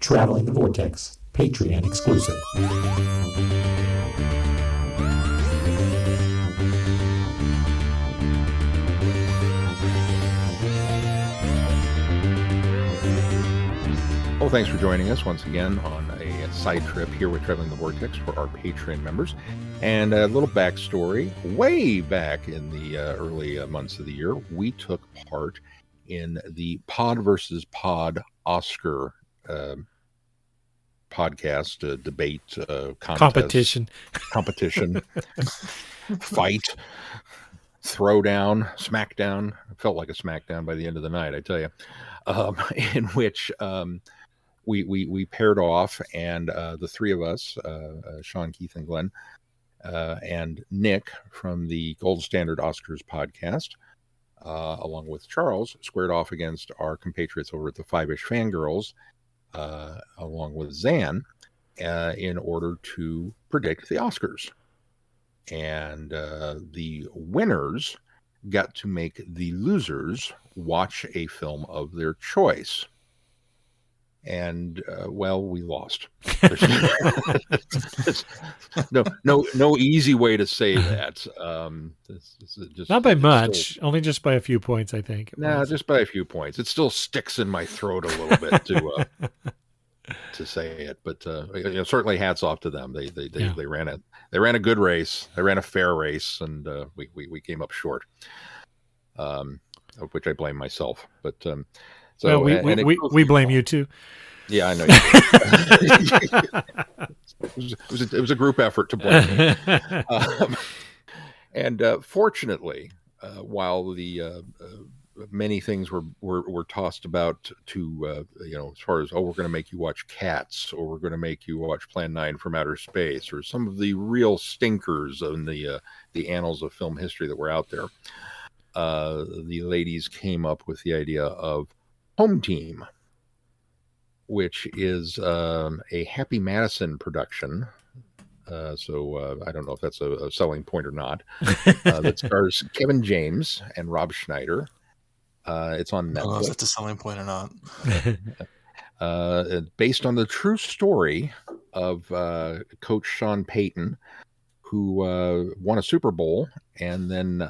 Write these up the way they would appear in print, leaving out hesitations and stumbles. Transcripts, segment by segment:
Traveling the Vortex, Patreon exclusive. Well, thanks for joining us once again on a side trip here with Traveling the Vortex for our Patreon members. And a little backstory, way back in the early months of the year, we took part in the Pod versus Pod Oscar podcast debate contest. Competition, fight, throwdown, smackdown. It felt like a smackdown by the end of the night, I tell you, in which we paired off, and the three of us, Sean, Keith, and Glenn, and Nick from the Gold Standard Oscars podcast, along with Charles, squared off against our compatriots over at the Five-ish Fangirls, along with Zan, in order to predict the Oscars. And the winners got to make the losers watch a film of their choice. And well, we lost. no easy way to say that. Just not by much, only just by a few points, I think. Just by a few points. It still sticks in my throat a little bit to say it, but certainly hats off to them. They ran a good race. They ran a fair race, and we came up short, of which I blame myself. But so we blame you too. Yeah, I know. It was a group effort to blame me. And fortunately, while the many things were tossed about to as far as, we're going to make you watch Cats, or we're going to make you watch Plan 9 from Outer Space, or some of the real stinkers in the annals of film history that were out there, the ladies came up with the idea of Home Team, which is a Happy Madison production. So I don't know if that's a selling point or not. That stars Kevin James and Rob Schneider. It's on Netflix. I don't know if that's a selling point or not. Based on the true story of Coach Sean Payton, who won a Super Bowl and then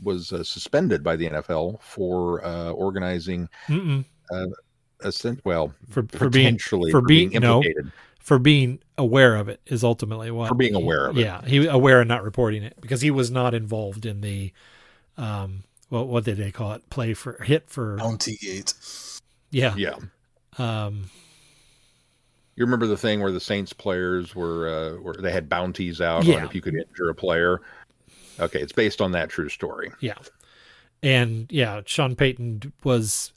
was suspended by the NFL for organizing being implicated. For being aware of it is ultimately what. For being aware of it. Yeah, he was aware and not reporting it because he was not involved in the, what did they call it? Hit for Bounty Gate. Yeah. Yeah. You remember the thing where the Saints players where they had bounties out on if you could injure a player? Okay, it's based on that true story. Yeah. And Sean Payton was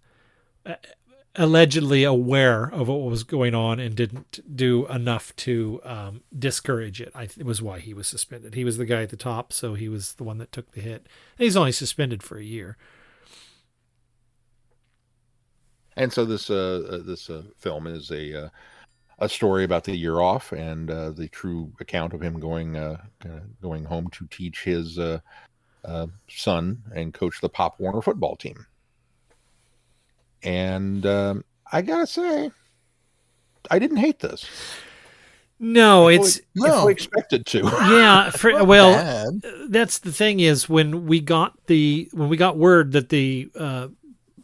allegedly aware of what was going on and didn't do enough to discourage it. It was why he was suspended. He was the guy at the top, so he was the one that took the hit. And he's only suspended for a year. And so this film is a story about the year off and the true account of him going home to teach his son and coach the Pop Warner football team. And I gotta say, I didn't hate this. No, I fully expected to. Yeah, that's the thing is when we got word that the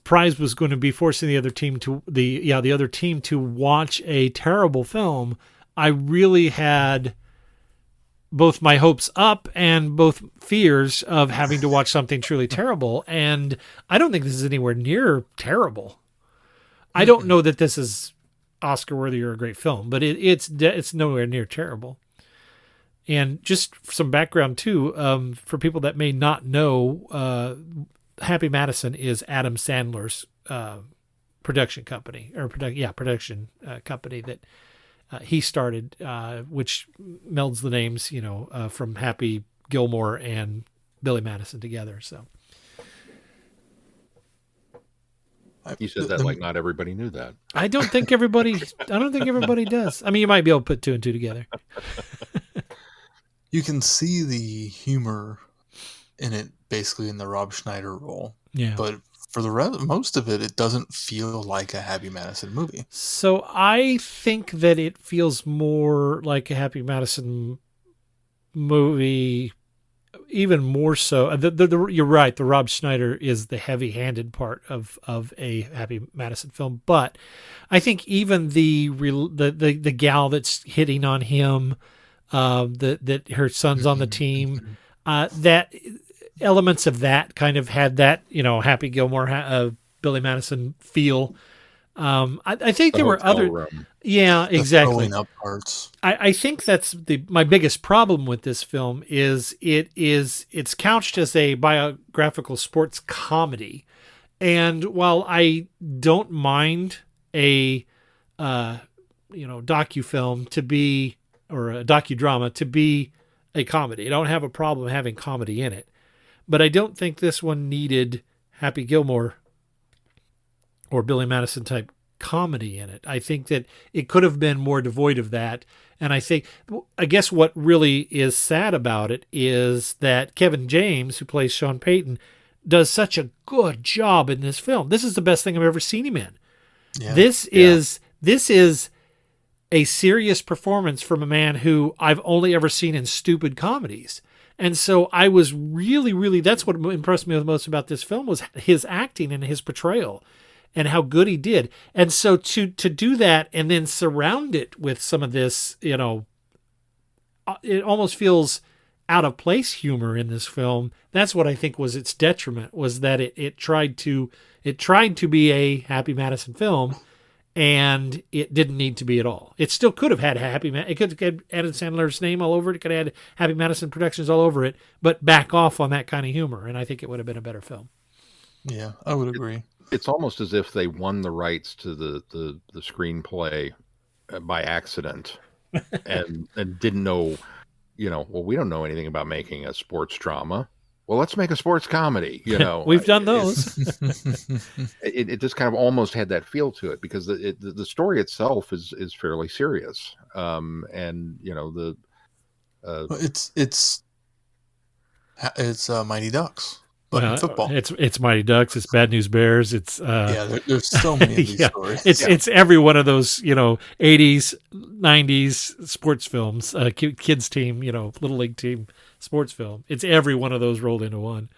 prize was going to be forcing the other team to watch a terrible film, I really had both my hopes up and both fears of having to watch something truly terrible. And I don't think this is anywhere near terrible. I don't know that this is Oscar worthy or a great film, but it's nowhere near terrible. And just some background too, for people that may not know, Happy Madison is Adam Sandler's production company company that he started, which melds the names, from Happy Gilmore and Billy Madison together. So you said that like not everybody knew that. I don't think everybody does. I mean, you might be able to put two and two together. You can see the humor in it, basically in the Rob Schneider role. Yeah. But for the most of it doesn't feel like a Happy Madison movie. So I think that it feels more like a Happy Madison movie, even more so. You're right. The Rob Schneider is the heavy-handed part of a Happy Madison film, but I think even the gal that's hitting on him, that her son's on the team, that elements of that kind of had that, Happy Gilmore, Billy Madison feel. I think there were other room. Yeah, exactly. Throwing up parts. I think that's my biggest problem with this film is it's couched as a biographical sports comedy, and while I don't mind a docufilm to be, or a docudrama to be, a comedy, I don't have a problem having comedy in it, but I don't think this one needed Happy Gilmore or Billy Madison type comedy in it. I think that it could have been more devoid of that. And I guess what really is sad about it is that Kevin James, who plays Sean Payton, does such a good job in this film. This is the best thing I've ever seen him in. Yeah. This is a serious performance from a man who I've only ever seen in stupid comedies. And so I was really, that's what impressed me the most about this film, was his acting and his portrayal and how good he did. And so to do that and then surround it with some of this, it almost feels out of place humor in this film. That's what I think was its detriment, was that it tried to be a Happy Madison film, and it didn't need to be at all. It still could have had it could have had Adam Sandler's name all over it. It could have had Happy Madison Productions all over it, but back off on that kind of humor, and I think it would have been a better film. Yeah, I would agree. It's almost as if they won the rights to the screenplay by accident and didn't know, well, we don't know anything about making a sports drama. Well, let's make a sports comedy. We've done those. It just kind of almost had that feel to it, because the story itself is fairly serious. It's Mighty Ducks, but in football. It's Mighty Ducks. It's Bad News Bears. It's there's so many of these stories. It's every one of those 80s, 90s sports films, kids team, little league team sports film. It's every one of those rolled into one.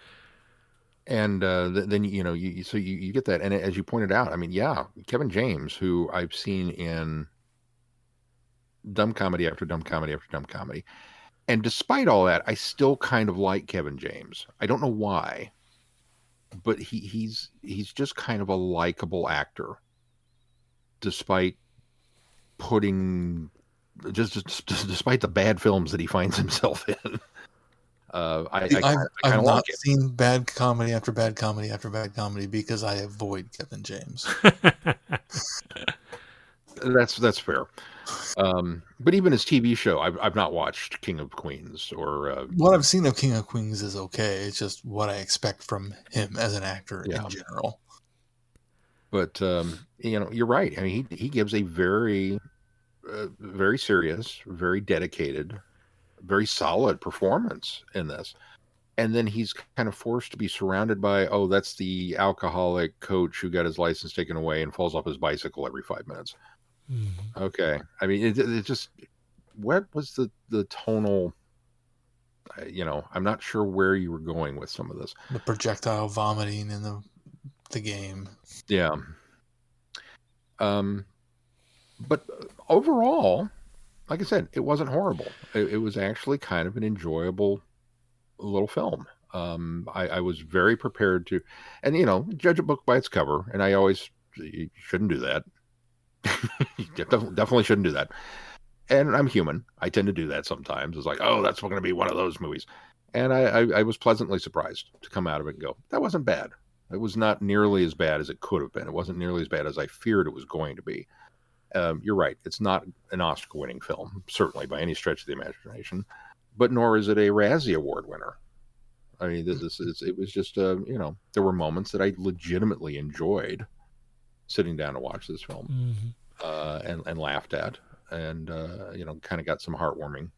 And then you get that, and as you pointed out, I mean, Kevin James, who I've seen in dumb comedy after dumb comedy after dumb comedy, and despite all that, I still kind of like Kevin James. I don't know why, but he's just kind of a likable actor, despite putting despite the bad films that he finds himself in. I've not seen bad comedy after bad comedy after bad comedy because I avoid Kevin James. That's fair. But even his TV show, I've not watched King of Queens or what I've seen of King of Queens is okay. It's just what I expect from him as an actor in general. But you're right. I mean, he gives a very very serious, very dedicated, very solid performance in this. And then he's kind of forced to be surrounded by, that's the alcoholic coach who got his license taken away and falls off his bicycle every 5 minutes. Mm-hmm. Okay. I mean, it just, what was the tonal, I'm not sure where you were going with some of this. The projectile vomiting in the game. Yeah. But overall, like I said, it wasn't horrible. It was actually kind of an enjoyable little film. I was very prepared to, and judge a book by its cover. And you shouldn't do that. You definitely shouldn't do that. And I'm human. I tend to do that sometimes. It's like, that's going to be one of those movies. And I was pleasantly surprised to come out of it and go, that wasn't bad. It was not nearly as bad as it could have been. It wasn't nearly as bad as I feared it was going to be. You're right. It's not an Oscar-winning film, certainly by any stretch of the imagination, but nor is it a Razzie Award winner. I mean, it was just, there were moments that I legitimately enjoyed sitting down to watch this film, and laughed at, and kind of got some heartwarming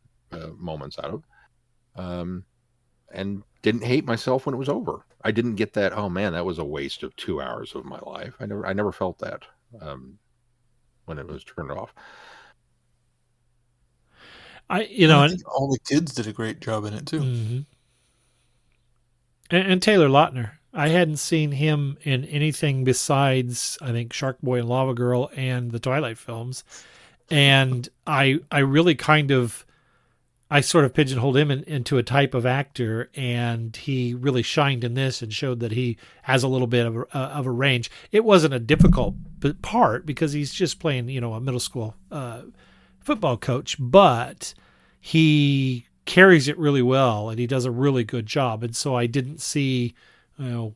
moments out of. and didn't hate myself when it was over. I didn't get that, oh man, that was a waste of 2 hours of my life. I never felt that when it was turned off. I think all the kids did a great job in it too. Mm-hmm. And Taylor Lautner, I hadn't seen him in anything besides, I think, Shark Boy and Lava Girl and the Twilight films, and I really I sort of pigeonholed him into a type of actor, and he really shined in this and showed that he has a little bit of a range. It wasn't a difficult part because he's just playing, a middle school football coach, but he carries it really well and he does a really good job. And so I didn't see,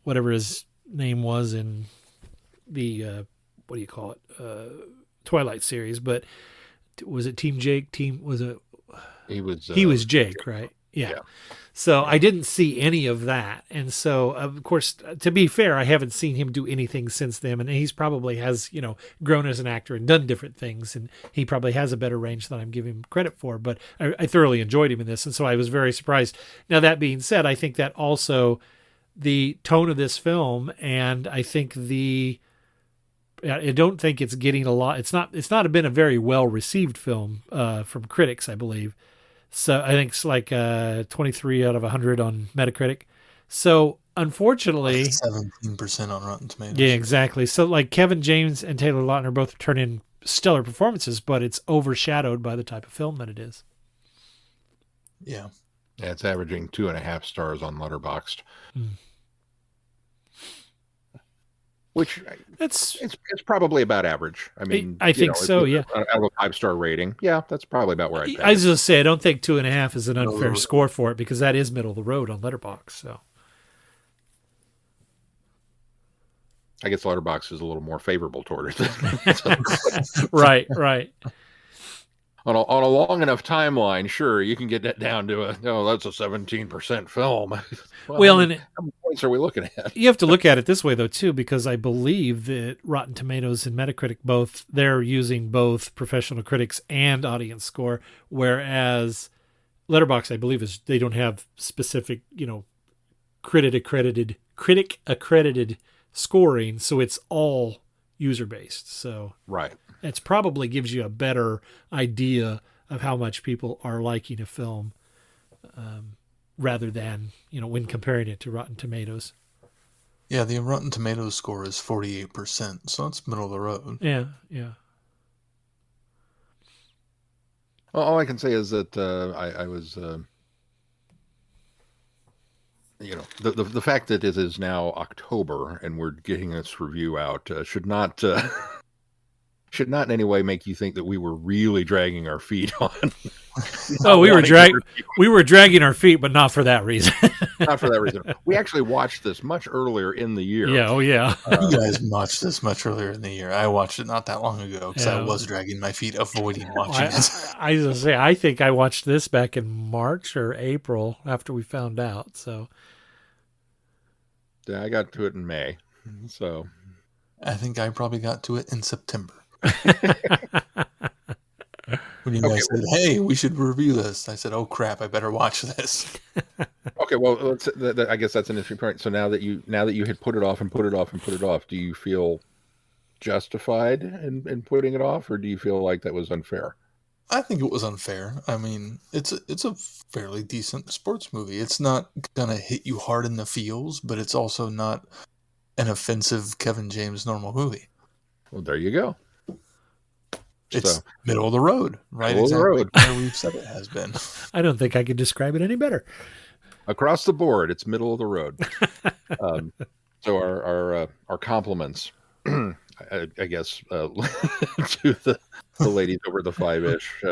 whatever his name was in the, Twilight series, but was it Team Jake? He was Jake, right? Yeah. So I didn't see any of that. And so, of course, to be fair, I haven't seen him do anything since then. And he's probably has, grown as an actor and done different things. And he probably has a better range than I'm giving him credit for. But I thoroughly enjoyed him in this. And so I was very surprised. Now, that being said, I think that also the tone of this film, and I think I don't think it's getting a lot. It's not been a very well received film from critics, I believe. So I think it's like 23 out of 100 on Metacritic. So unfortunately, 17% on Rotten Tomatoes. Yeah, exactly. So like Kevin James and Taylor Lautner both turn in stellar performances, but it's overshadowed by the type of film that it is. Yeah. Yeah, it's averaging 2.5 stars on Letterboxd. Which it's probably about average. I mean, I think so. Yeah, out of a 5-star rating, yeah, that's probably about where I was just say I don't think 2.5 is an unfair score for it because that is middle of the road on Letterboxd. So I guess Letterboxd is a little more favorable toward it. Right. On a long enough timeline, sure, you can get that down to that's a 17% film. Well, and how many points are we looking at? You have to look at it this way, though, too, because I believe that Rotten Tomatoes and Metacritic they're using both professional critics and audience score, whereas Letterboxd, I believe, they don't have specific, critic accredited scoring, so it's all user based. So right. It probably gives you a better idea of how much people are liking a film rather than, when comparing it to Rotten Tomatoes. Yeah, the Rotten Tomatoes score is 48%, so it's middle of the road. Yeah. Well, all I can say is that I was, the fact that it is now October and we're getting this review out should not in any way make you think that we were really dragging our feet on. We were dragging our feet, but not for that reason. Not for that reason. We actually watched this much earlier in the year. Yeah. Oh, yeah. You guys watched this much earlier in the year. I watched it not that long ago because I was dragging my feet, avoiding watching it. I was going to say, I think I watched this back in March or April after we found out. So, yeah, I got to it in May. So, I think I probably got to it in September. When you guys said, "Hey, we should review this," I said, "Oh crap, I better watch this." Okay, well, I guess that's an interesting point. So now that you had put it off, do you feel justified in putting it off, or do you feel like that was unfair? I think it was unfair. I mean, it's a fairly decent sports movie. It's not gonna hit you hard in the feels, but it's also not an offensive Kevin James normal movie. Well, there you go. It's middle of the road, right? Middle exactly of the road. where we've said it has been. I don't think I could describe it any better. Across the board, it's middle of the road. So our compliments, I guess, to the ladies over the 5-ish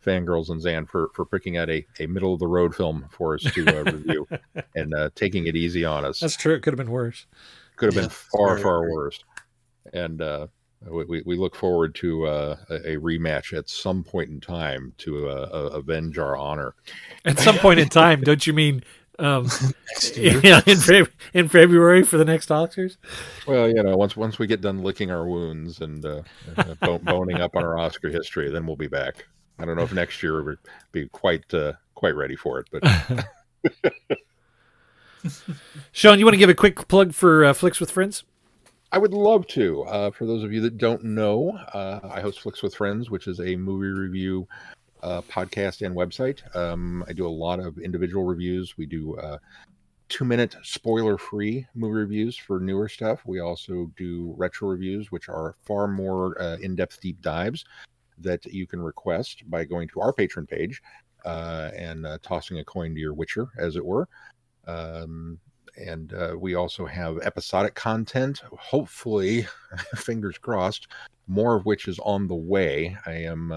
fangirls and Zan for picking out a middle of the road film for us to review and taking it easy on us. That's true. It could have been worse. Could have been far worse. And we look forward to a rematch at some point in time to avenge our honor. At some point in time, don't you mean Next year? yeah, in February for the next Oscars? Well, once we get done licking our wounds and boning up on our Oscar history, then we'll be back. I don't know if next year we'll be quite ready for it, but Sean, you want to give a quick plug for Flicks with Friends? I would love to. For those of you that don't know, I host Flicks with Friends, which is a movie review podcast and website. I do a lot of individual reviews. We do 2-minute spoiler-free movie reviews for newer stuff. We also do retro reviews, which are far more in-depth deep dives that you can request by going to our patron page and tossing a coin to your Witcher, as it were. And we also have episodic content, hopefully, fingers crossed, more of which is on the way. I am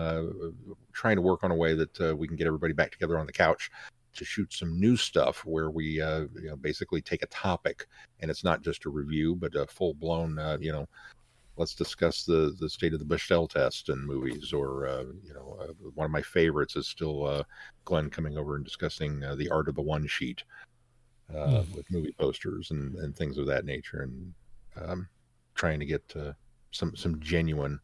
trying to work on a way that we can get everybody back together on the couch to shoot some new stuff where we basically take a topic, and it's not just a review, but a full-blown, let's discuss the state of the Bechdel test in movies, or, one of my favorites is still Glenn coming over and discussing the art of the one sheet. With movie posters and things of that nature, and trying to get some genuine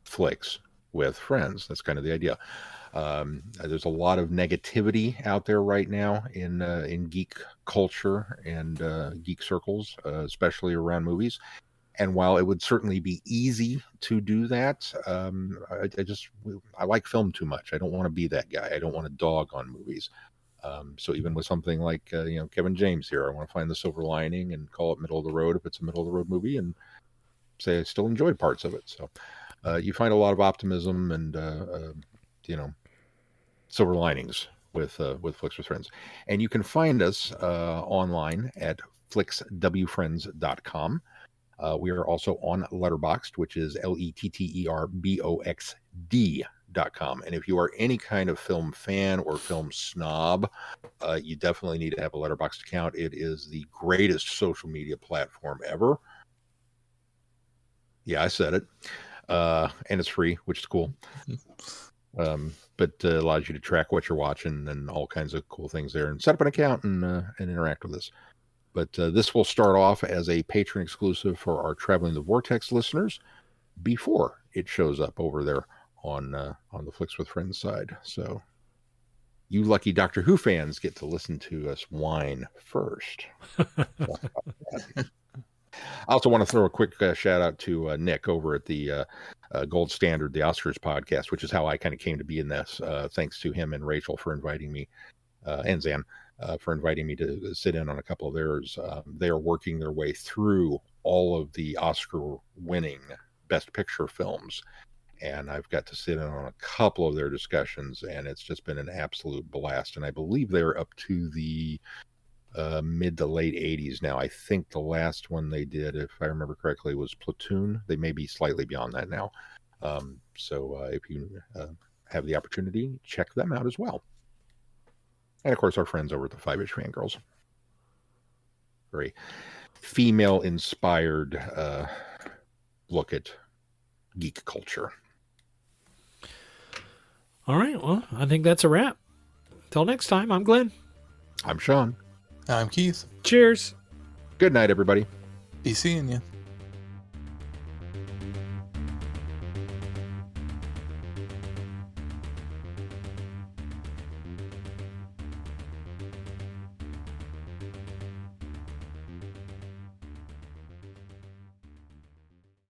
flicks with friends. That's kind of the idea. There's a lot of negativity out there right now in geek culture and geek circles, especially around movies. And while it would certainly be easy to do that, I like film too much. I don't want to be that guy. I don't want to dog on movies. So even with something like Kevin James here, I want to find the silver lining and call it middle of the road if it's a middle of the road movie, and say I still enjoyed parts of it. So you find a lot of optimism and silver linings with Flicks with Friends, and you can find us online at flickswfriends.com. We are also on Letterboxd, which is LETTERBOXD.com. And if you are any kind of film fan or film snob, you definitely need to have a Letterboxd account. It is the greatest social media platform ever. Yeah, I said it. And it's free, which is cool. But allows you to track what you're watching and all kinds of cool things there, and set up an account and interact with us. But this will start off as a patron exclusive for our Traveling the Vortex listeners before it shows up over there on the Flicks with Friends side. So you lucky Doctor Who fans get to listen to us whine first. I also want to throw a quick shout out to Nick over at the Gold Standard, the Oscars podcast, which is how I kind of came to be in this. Thanks to him and Rachel for inviting me, and Zan. For inviting me to sit in on a couple of theirs. They are working their way through all of the Oscar-winning Best Picture films, and I've got to sit in on a couple of their discussions, and it's just been an absolute blast. And I believe they're up to the mid to late 80s now. I think the last one they did, if I remember correctly, was Platoon. They may be slightly beyond that now. So if you have the opportunity, check them out as well. And, of course, our friends over at the 5-Ish Fangirls. Very female-inspired look at geek culture. All right. Well, I think that's a wrap. Till next time, I'm Glenn. I'm Sean. I'm Keith. Cheers. Good night, everybody. Be seeing you.